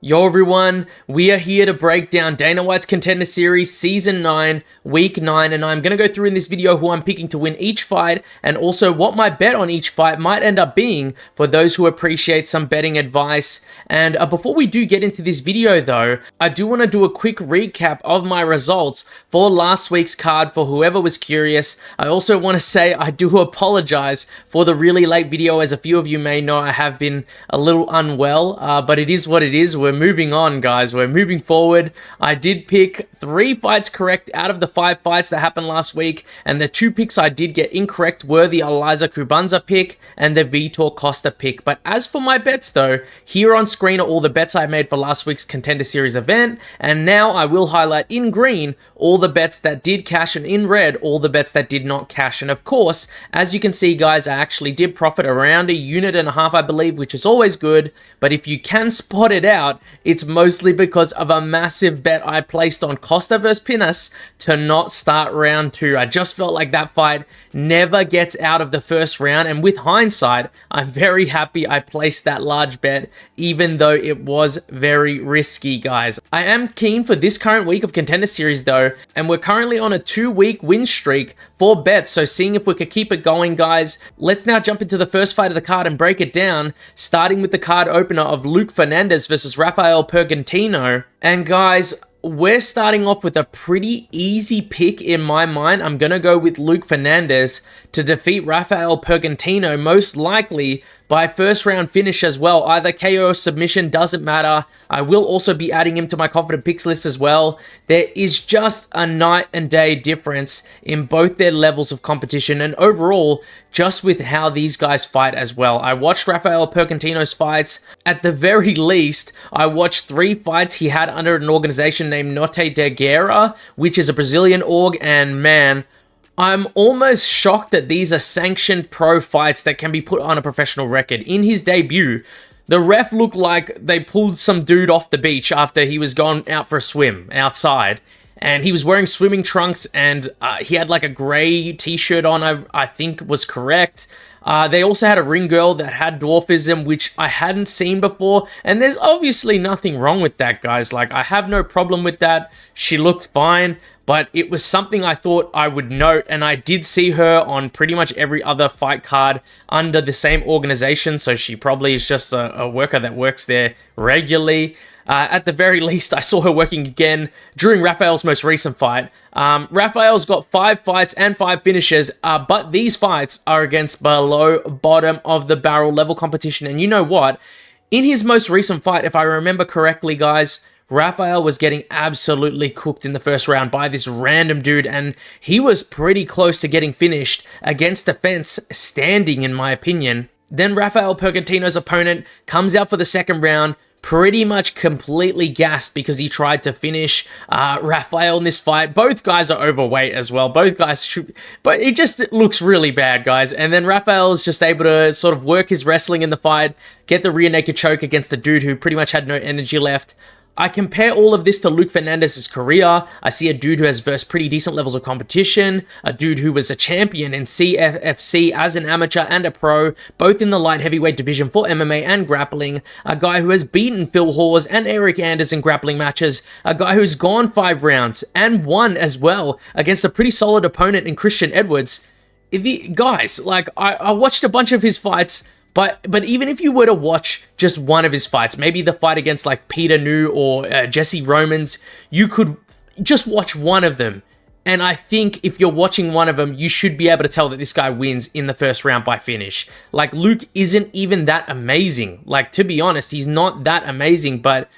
Yo everyone, we are here to break down Dana White's Contender Series Season 9, Week 9, and I'm going to go through in this video who I'm picking to win each fight, and also what my bet on each fight might end up being for those who appreciate some betting advice. And before we do get into this video though, I do want to do a quick recap of my results for last week's card for whoever was curious. I also want to say I do apologize for the really late video, as a few of you may know I have been a little unwell, but it is what it is. We're moving on, guys. We're moving forward. I did pick 3 fights correct out of the 5 fights that happened last week, and the 2 picks I did get incorrect were the Eliza Cubanza pick and the Vitor Costa pick. But as for my bets though, here on screen are all the bets I made for last week's Contender Series event, and now I will highlight in green all the bets that did cash and in red all the bets that did not cash. And of course, as you can see guys, I actually did profit around a unit and a half, I believe, which is always good. But if you can spot it out, it's mostly because of a massive bet I placed on Costa vs Pinas to not start round 2. I just felt like that fight never gets out of the first round, and with hindsight, I'm very happy I placed that large bet, even though it was very risky, guys. I am keen for this current week of Contender Series though, and we're currently on a 2-week win streak for bets, so seeing if we could keep it going, guys. Let's now jump into the first fight of the card and break it down, starting with the card opener of Luke Fernandez versus Rafael Pergentino. And guys, we're starting off with a pretty easy pick in my mind. I'm going to go with Luke Fernandez to defeat Rafael Pergentino, most likely by first round finish as well. Either KO or submission, doesn't matter. I will also be adding him to my confident picks list as well. There is just a night and day difference in both their levels of competition, and overall, just with how these guys fight as well. I watched Rafael Pergentino's fights. At the very least, I watched 3 fights he had under an organization named Norte de Guerra, which is a Brazilian org, and man, I'm almost shocked that these are sanctioned pro fights that can be put on a professional record. In his debut, the ref looked like they pulled some dude off the beach after he was gone out for a swim outside. And he was wearing swimming trunks, and he had like a gray t-shirt on, I think was correct. They also had a ring girl that had dwarfism, which I hadn't seen before. And there's obviously nothing wrong with that, guys. Like, I have no problem with that. She looked fine. But it was something I thought I would note, and I did see her on pretty much every other fight card under the same organization, so she probably is just a worker that works there regularly. At the very least, I saw her working again during Rafael's most recent fight. Rafael's got 5 fights and 5 finishes, but these fights are against below bottom of the barrel level competition, and you know what? In his most recent fight, if I remember correctly, guys, Rafael was getting absolutely cooked in the first round by this random dude, and he was pretty close to getting finished against the fence standing, in my opinion. Then Rafael Pergentino's opponent comes out for the second round, pretty much completely gassed because he tried to finish Rafael in this fight. Both guys are overweight as well. Both guys should, but it just looks really bad, guys. And then Rafael is just able to sort of work his wrestling in the fight, get the rear naked choke against a dude who pretty much had no energy left. I compare all of this to Luke Fernandez's career. I see a dude who has versed pretty decent levels of competition, a dude who was a champion in CFFC as an amateur and a pro, both in the light heavyweight division for MMA and grappling, a guy who has beaten Phil Hawes and Eric Anders in grappling matches, a guy who's gone 5 rounds and won as well against a pretty solid opponent in Christian Edwards. Guys, like, I watched a bunch of his fights. But even if you were to watch just one of his fights, maybe the fight against like Peter New or Jesse Romans, you could just watch one of them. And I think if you're watching one of them, you should be able to tell that this guy wins in the first round by finish. Like, Luke isn't even that amazing. Like, to be honest, he's not that amazing. But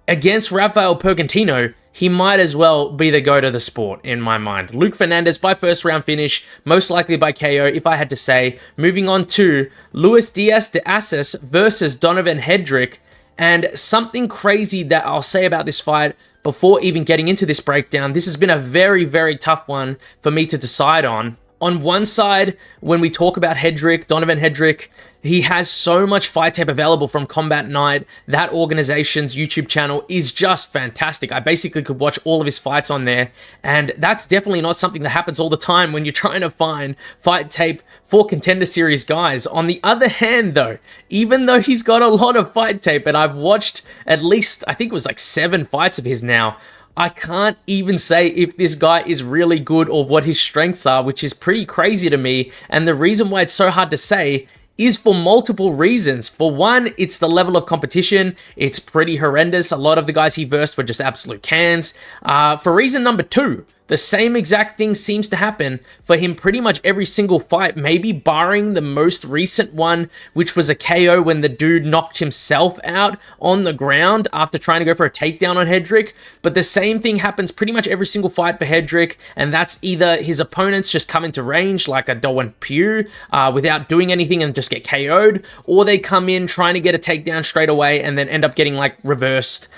against Rafael Pergentino, he might as well be the GOAT of the sport, in my mind. Luke Fernandez by first round finish, most likely by KO, if I had to say. Moving on to Luis Diaz de Assis versus Donavon Hedrick. And something crazy that I'll say about this fight before even getting into this breakdown, this has been a very, very tough one for me to decide on. On one side, when we talk about Hedrick, Donavon Hedrick, He has so much fight tape available from Combat Night. That organization's YouTube channel is just fantastic. I basically could watch all of his fights on there, and that's definitely not something that happens all the time when you're trying to find fight tape for Contender Series guys. On the other hand, though, even though he's got a lot of fight tape, and I've watched at least, I think it was like 7 fights of his now, I can't even say if this guy is really good or what his strengths are, which is pretty crazy to me. And the reason why it's so hard to say is for multiple reasons. For one, it's the level of competition. It's pretty horrendous. A lot of the guys he versed were just absolute cans. For reason number 2, the same exact thing seems to happen for him pretty much every single fight, maybe barring the most recent one, which was a KO when the dude knocked himself out on the ground after trying to go for a takedown on Hedrick. But the same thing happens pretty much every single fight for Hedrick, and that's either his opponents just come into range like a Donavon without doing anything and just get KO'd, or they come in trying to get a takedown straight away and then end up getting like reversed,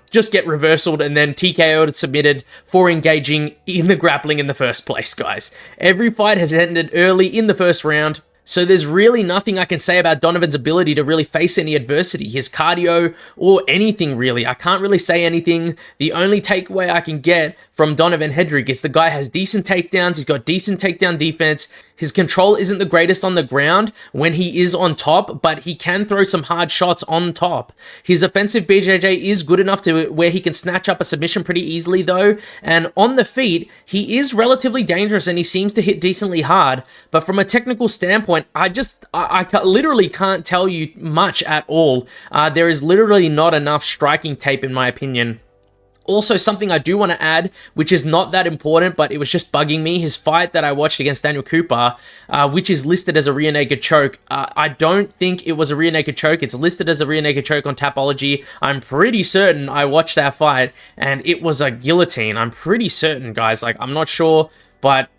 just get reversaled and then TKO'd and submitted for engaging in the grappling in the first place, guys. Every fight has ended early in the first round, so there's really nothing I can say about Donavon's ability to really face any adversity, his cardio, or anything really. I can't really say anything. The only takeaway I can get from Donavon Hedrick is the guy has decent takedowns, he's got decent takedown defense, his control isn't the greatest on the ground when he is on top, but he can throw some hard shots on top. His offensive BJJ is good enough to where he can snatch up a submission pretty easily though, and on the feet, he is relatively dangerous and he seems to hit decently hard, but from a technical standpoint, I literally can't tell you much at all. There is literally not enough striking tape in my opinion. Also, something I do want to add, which is not that important, but it was just bugging me, his fight that I watched against Daniel Cooper, which is listed as a rear naked choke. I don't think it was a rear naked choke. It's listed as a rear naked choke on Tapology. I'm pretty certain I watched that fight, and it was a guillotine. I'm pretty certain, guys. Like, I'm not sure, but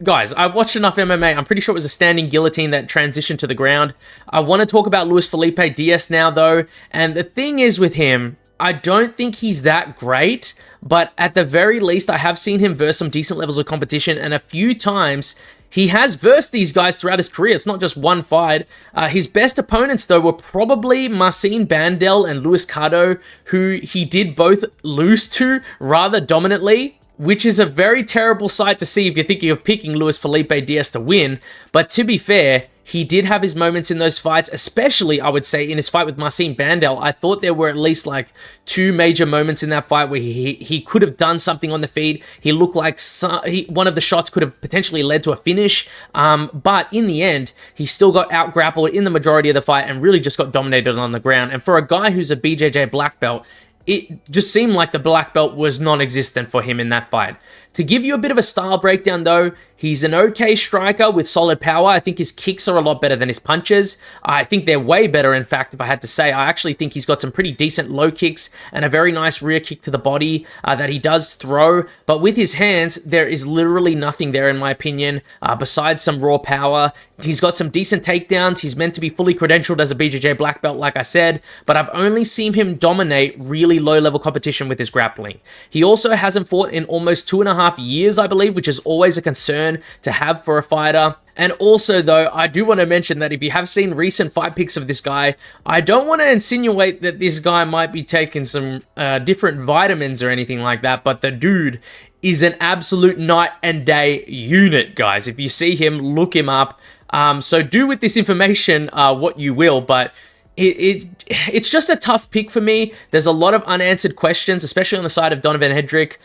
guys, I've watched enough MMA. I'm pretty sure it was a standing guillotine that transitioned to the ground. I want to talk about Luis Felipe Diaz now, though, and the thing is with him, I don't think he's that great, but at the very least, I have seen him verse some decent levels of competition, and a few times he has versed these guys throughout his career. It's not just one fight. His best opponents, though, were probably Marcin Bandel and Luis Cardo, who he did both lose to rather dominantly, which is a very terrible sight to see if you're thinking of picking Luis Felipe Diaz to win. But to be fair, he did have his moments in those fights, especially, I would say, in his fight with Marcin Bandel. I thought there were at least like 2 major moments in that fight where he could have done something on the feet. He looked like one of the shots could have potentially led to a finish. But in the end, he still got out-grappled in the majority of the fight and really just got dominated on the ground. And for a guy who's a BJJ black belt, it just seemed like the black belt was non-existent for him in that fight. To give you a bit of a style breakdown though, he's an okay striker with solid power. I think his kicks are a lot better than his punches. I think they're way better, in fact, if I had to say. I actually think he's got some pretty decent low kicks and a very nice rear kick to the body that he does throw. But with his hands, there is literally nothing there, in my opinion, besides some raw power. He's got some decent takedowns. He's meant to be fully credentialed as a BJJ black belt, like I said, but I've only seen him dominate really low-level competition with his grappling. He also hasn't fought in almost 2.5 years, I believe, which is always a concern to have for a fighter. And also, though, I do want to mention that if you have seen recent fight pics of this guy, I don't want to insinuate that this guy might be taking some different vitamins or anything like that, but the dude is an absolute night and day unit, guys. If you see him, look him up. So do with this information what you will, but it's just a tough pick for me. There's a lot of unanswered questions, especially on the side of Donavon Hedrick.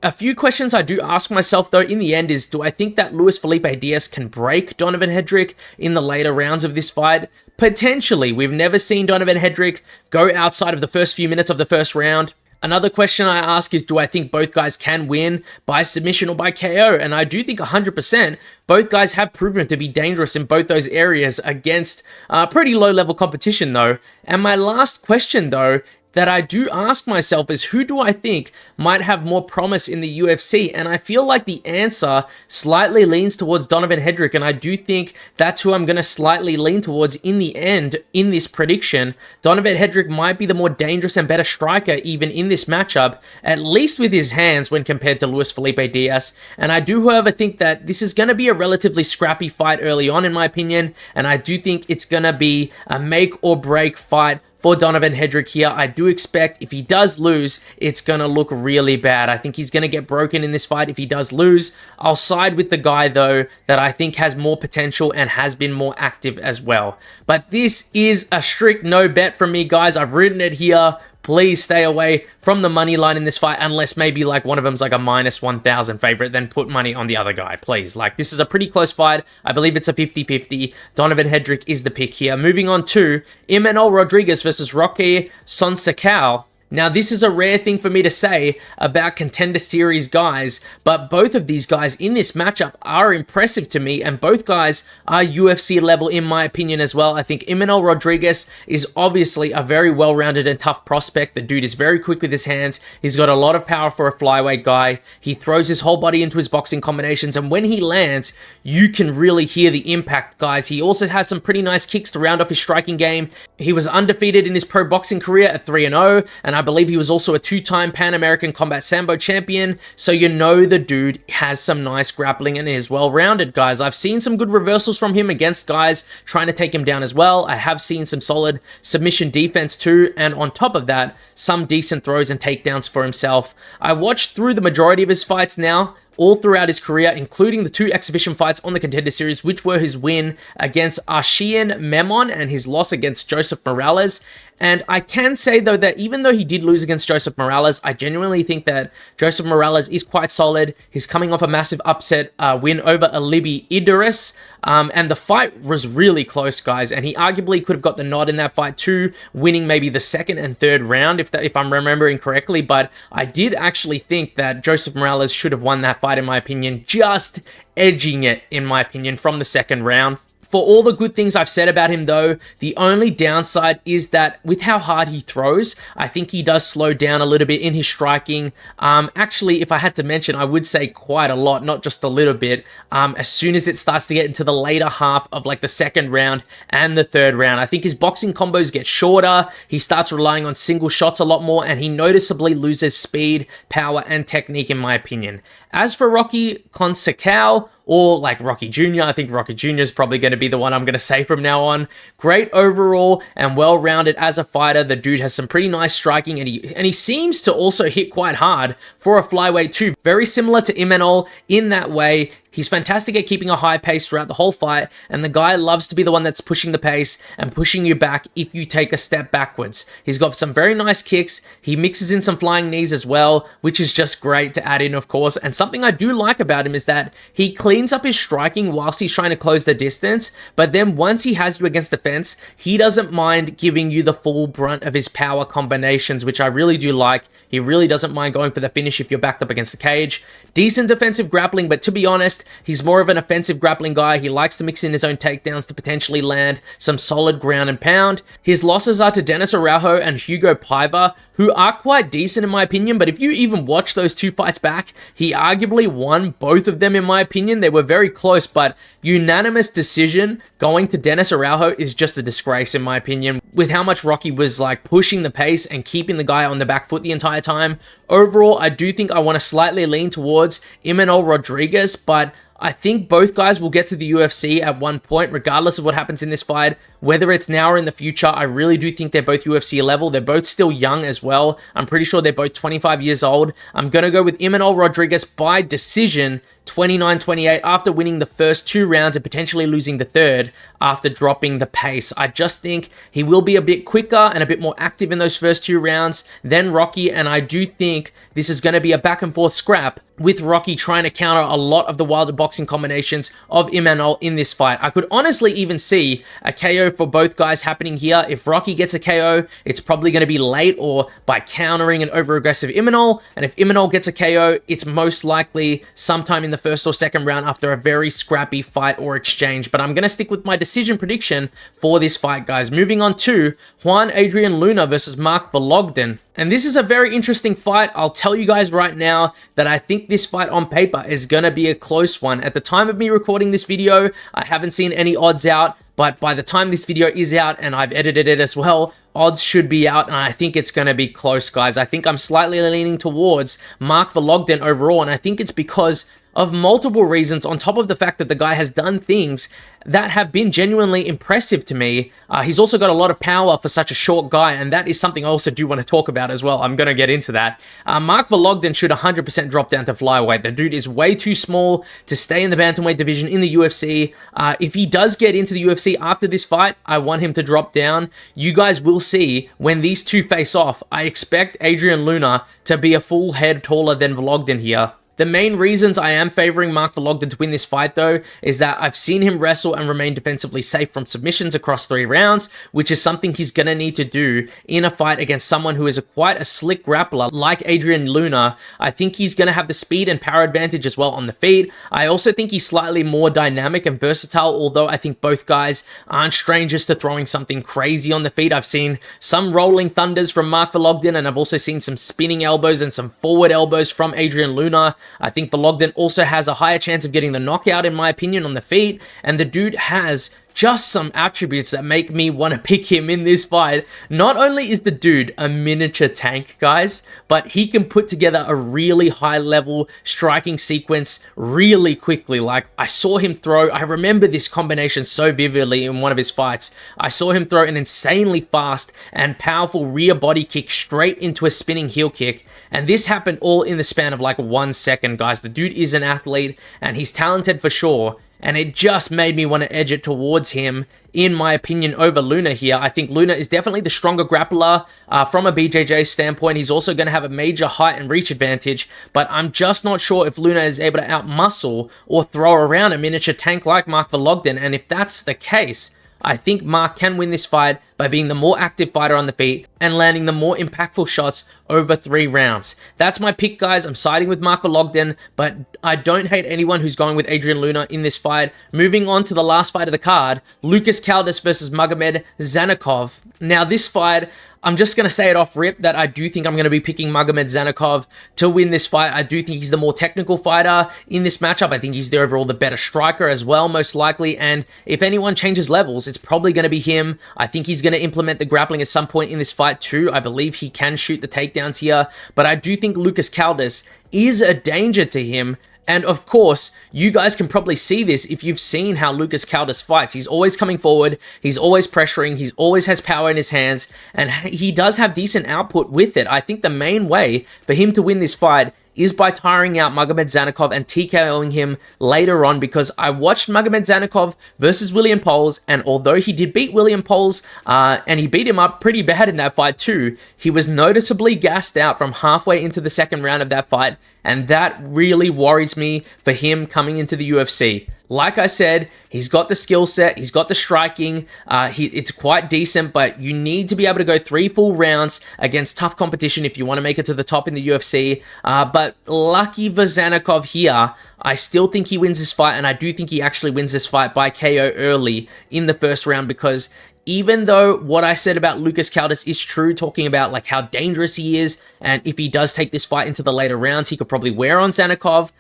A few questions I do ask myself, though, in the end is, do I think that Luis Felipe Diaz can break Donavon Hedrick in the later rounds of this fight? Potentially. We've never seen Donavon Hedrick go outside of the first few minutes of the first round. Another question I ask is, do I think both guys can win by submission or by KO? And I do think 100% both guys have proven to be dangerous in both those areas against pretty low-level competition, though. And my last question, though, that I do ask myself is, who do I think might have more promise in the UFC? And I feel like the answer slightly leans towards Donavon Hedrick, and I do think that's who I'm going to slightly lean towards in the end in this prediction. Donavon Hedrick might be the more dangerous and better striker even in this matchup, at least with his hands when compared to Luis Felipe Diaz. And I do, however, think that this is going to be a relatively scrappy fight early on, in my opinion, and I do think it's going to be a make or break fight for Donavon Hedrick here. I do expect if he does lose, it's going to look really bad. I think he's going to get broken in this fight if he does lose. I'll side with the guy, though, that I think has more potential and has been more active as well. But this is a strict no bet from me, guys. I've written it here. Please stay away from the money line in this fight, unless maybe like one of them's like a minus 1,000 favorite, then put money on the other guy, please. Like, this is a pretty close fight. I believe it's a 50-50. Donavon Hedrick is the pick here. Moving on to Imanol Rodriguez versus Roque Conceicao. Now, this is a rare thing for me to say about Contender Series guys, but both of these guys in this matchup are impressive to me, and both guys are UFC level in my opinion as well. I think Imanol Rodriguez is obviously a very well-rounded and tough prospect. The dude is very quick with his hands. He's got a lot of power for a flyweight guy. He throws his whole body into his boxing combinations, and when he lands, you can really hear the impact, guys. He also has some pretty nice kicks to round off his striking game. He was undefeated in his pro boxing career at 3-0, and I believe he was also a two-time Pan American Combat Sambo champion, so you know the dude has some nice grappling and is well-rounded, guys. I've seen some good reversals from him against guys trying to take him down as well. I have seen some solid submission defense too, and on top of that, some decent throws and takedowns for himself. I watched through the majority of his fights now, all throughout his career, including the 2 exhibition fights on the Contender Series, which were his win against Arshian Memon and his loss against Joseph Morales. And I can say, though, that even though he did lose against Joseph Morales, I genuinely think that Joseph Morales is quite solid. He's coming off a massive upset win over Alibi Idris. And the fight was really close, guys, and he arguably could have got the nod in that fight too, winning maybe the 2nd and 3rd round, if I'm remembering correctly. But I did actually think that Joseph Morales should have won that fight, in my opinion, just edging it, in my opinion, from the 2nd round. For all the good things I've said about him, though, the only downside is that with how hard he throws, I think he does slow down a little bit in his striking. Actually, if I had to mention, I would say quite a lot, not just a little bit. As soon as it starts to get into the later half of like the 2nd round and the 3rd round, I think his boxing combos get shorter. He starts relying on single shots a lot more, and he noticeably loses speed, power, and technique, in my opinion. As for Roque Conceicao, or like Rocky Jr., I think Rocky Jr. is probably going to be the one I'm going to say from now on. Great overall and well-rounded as a fighter. The dude has some pretty nice striking, and he seems to also hit quite hard for a flyweight too. Very similar to Imanol in that way. He's fantastic at keeping a high pace throughout the whole fight, and the guy loves to be the one that's pushing the pace and pushing you back if you take a step backwards. He's got some very nice kicks. He mixes in some flying knees as well, which is just great to add in, of course. And something I do like about him is that he cleans up his striking whilst he's trying to close the distance, but then once he has you against the fence, he doesn't mind giving you the full brunt of his power combinations, which I really do like. He really doesn't mind going for the finish if you're backed up against the cage. Decent defensive grappling, but to be honest, he's more of an offensive grappling guy. He likes to mix in his own takedowns to potentially land some solid ground and pound. His losses are to Dennis Araujo and Hugo Paiva, who are quite decent in my opinion, but if you even watch those 2 fights back, he arguably won both of them in my opinion. They were very close, but unanimous decision going to Dennis Araujo is just a disgrace in my opinion, with how much Rocky was like pushing the pace and keeping the guy on the back foot the entire time. Overall, I do think I want to slightly lean towards Imanol Rodriguez, but I think both guys will get to the UFC at one point, regardless of what happens in this fight, whether it's now or in the future. I really do think they're both UFC level. They're both still young as well. I'm pretty sure they're both 25 years old. I'm going to go with Imanol Rodriguez by decision, 29-28, after winning the first 2 rounds and potentially losing the 3rd after dropping the pace. I just think he will be a bit quicker and a bit more active in those first 2 rounds than Rocky, and I do think this is going to be a back and forth scrap, with Rocky trying to counter a lot of the wilder boxing combinations of Imanol in this fight. I could honestly even see a KO for both guys happening here. If Rocky gets a KO, it's probably going to be late or by countering an over-aggressive Imanol, and if Imanol gets a KO, it's most likely sometime in the the first or second round after a very scrappy fight or exchange. But I'm going to stick with my decision prediction for this fight, guys. Moving on to Juan Adrian Luna versus Mark Vologdin. And this is a very interesting fight. I'll tell you guys right now that I think this fight on paper is going to be a close one. At the time of me recording this video, I haven't seen any odds out. But by the time this video is out, and I've edited it as well, odds should be out, and I think it's going to be close, guys. I think I'm slightly leaning towards Mark Vologdin overall, and I think it's because of multiple reasons, on top of the fact that the guy has done things that have been genuinely impressive to me. He's also got a lot of power for such a short guy, and that is something I also do want to talk about as well. I'm going to get into that. Mark Vologdin should 100% drop down to flyweight. The dude is way too small to stay in the bantamweight division in the UFC. If he does get into the UFC after this fight, I want him to drop down. You guys will see when these two face off. I expect Adrian Luna to be a full head taller than Vologdin here. The main reasons I am favoring Mark Vologdin to win this fight, though, is that I've seen him wrestle and remain defensively safe from submissions across 3 rounds, which is something he's going to need to do in a fight against someone who is quite a slick grappler like Adrian Luna. I think he's going to have the speed and power advantage as well on the feet. I also think he's slightly more dynamic and versatile, although I think both guys aren't strangers to throwing something crazy on the feet. I've seen some rolling thunders from Mark Vologdin, and I've also seen some spinning elbows and some forward elbows from Adrian Luna. I think Vologdin also has a higher chance of getting the knockout, in my opinion, on the feet, and the dude has just some attributes that make me want to pick him in this fight. Not only is the dude a miniature tank, guys, but he can put together a really high-level striking sequence really quickly. Like, I saw him throw, I remember this combination so vividly in one of his fights. I saw him throw an insanely fast and powerful rear body kick straight into a spinning heel kick, and this happened all in the span of like 1 second, guys. The dude is an athlete, and he's talented for sure. And it just made me want to edge it towards him, in my opinion, over Luna here. I think Luna is definitely the stronger grappler from a BJJ standpoint. He's also going to have a major height and reach advantage, but I'm just not sure if Luna is able to outmuscle or throw around a miniature tank like Mark Vologdin. And if that's the case, I think Mark can win this fight by being the more active fighter on the feet and landing the more impactful shots over 3 rounds. That's my pick, guys. I'm siding with Mark Vologdin, but I don't hate anyone who's going with Adrian Luna in this fight. Moving on to the last fight of the card, Lucas Caldas versus Magomed Zaynukov. Now, this fight, I'm just going to say it off rip that I do think I'm going to be picking Magomed Zaynukov to win this fight. I do think he's the more technical fighter in this matchup. I think he's the overall the better striker as well, most likely. And if anyone changes levels, it's probably going to be him. I think he's going to implement the grappling at some point in this fight too. I believe he can shoot the takedowns here. But I do think Lucas Caldas is a danger to him. And of course, you guys can probably see this if you've seen how Lucas Caldas fights. He's always coming forward, he's always pressuring, he always has power in his hands, and he does have decent output with it. I think the main way for him to win this fight is by tiring out Magomed Zaynukov and TKOing him later on, because I watched Magomed Zaynukov versus William Poles, and although he did beat William Poles, and he beat him up pretty bad in that fight too, he was noticeably gassed out from halfway into the second round of that fight, and that really worries me for him coming into the UFC. Like I said, he's got the skill set, he's got the striking, it's quite decent, but you need to be able to go 3 full rounds against tough competition if you want to make it to the top in the UFC, but lucky for Zaynukov here, I still think he wins this fight, and I do think he actually wins this fight by KO early in the first round, because even though what I said about Lucas Caldas is true, talking about like how dangerous he is, and if he does take this fight into the later rounds, he could probably wear on Zaynukov,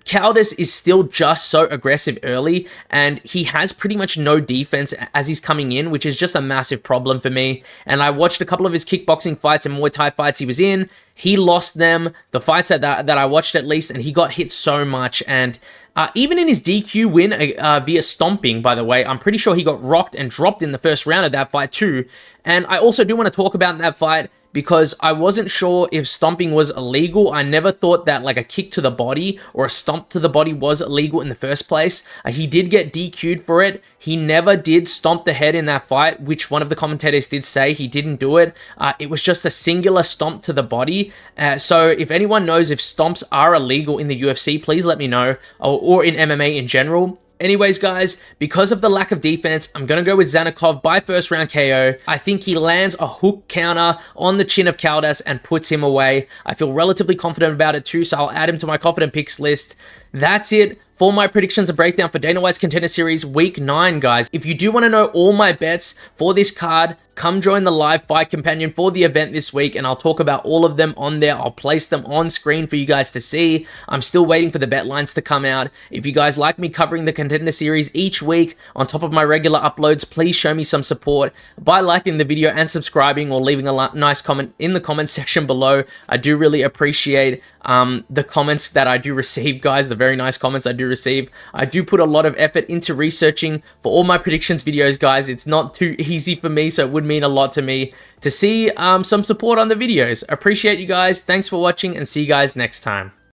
Caldas is still just so aggressive early, and he has pretty much no defense as he's coming in, which is just a massive problem for me. And I watched a couple of his kickboxing fights and Muay Thai fights he was in. He lost them, the fights that I watched at least, and he got hit so much. And even in his DQ win via stomping, by the way, I'm pretty sure he got rocked and dropped in the first round of that fight too. And I also do want to talk about that fight, because I wasn't sure if stomping was illegal. I never thought that like a kick to the body or a stomp to the body was illegal in the first place. He did get DQ'd for it. He never did stomp the head in that fight, which one of the commentators did say he didn't do it. It was just a singular stomp to the body. So if anyone knows if stomps are illegal in the UFC, please let me know, or in MMA in general. Anyways, guys, because of the lack of defense, I'm going to go with Zaynukov by first round KO. I think he lands a hook counter on the chin of Caldas and puts him away. I feel relatively confident about it too, so I'll add him to my confident picks list. that's it for my predictions and breakdown for Dana White's Contender Series Week 9, guys. If you do want to know all my bets for this card, come join the live fight companion for the event this week, and I'll talk about all of them on there. I'll place them on screen for you guys to see. I'm still waiting for the bet lines to come out. If you guys like me covering the Contender Series each week on top of my regular uploads, please show me some support by liking the video and subscribing, or leaving a nice comment in the comment section below. I do really appreciate the comments that I do receive, guys, the very nice comments I do receive. I do put a lot of effort into researching for all my predictions videos, guys. It's not too easy for me, so it would mean a lot to me to see some support on the videos. Appreciate you guys. Thanks for watching, and see you guys next time.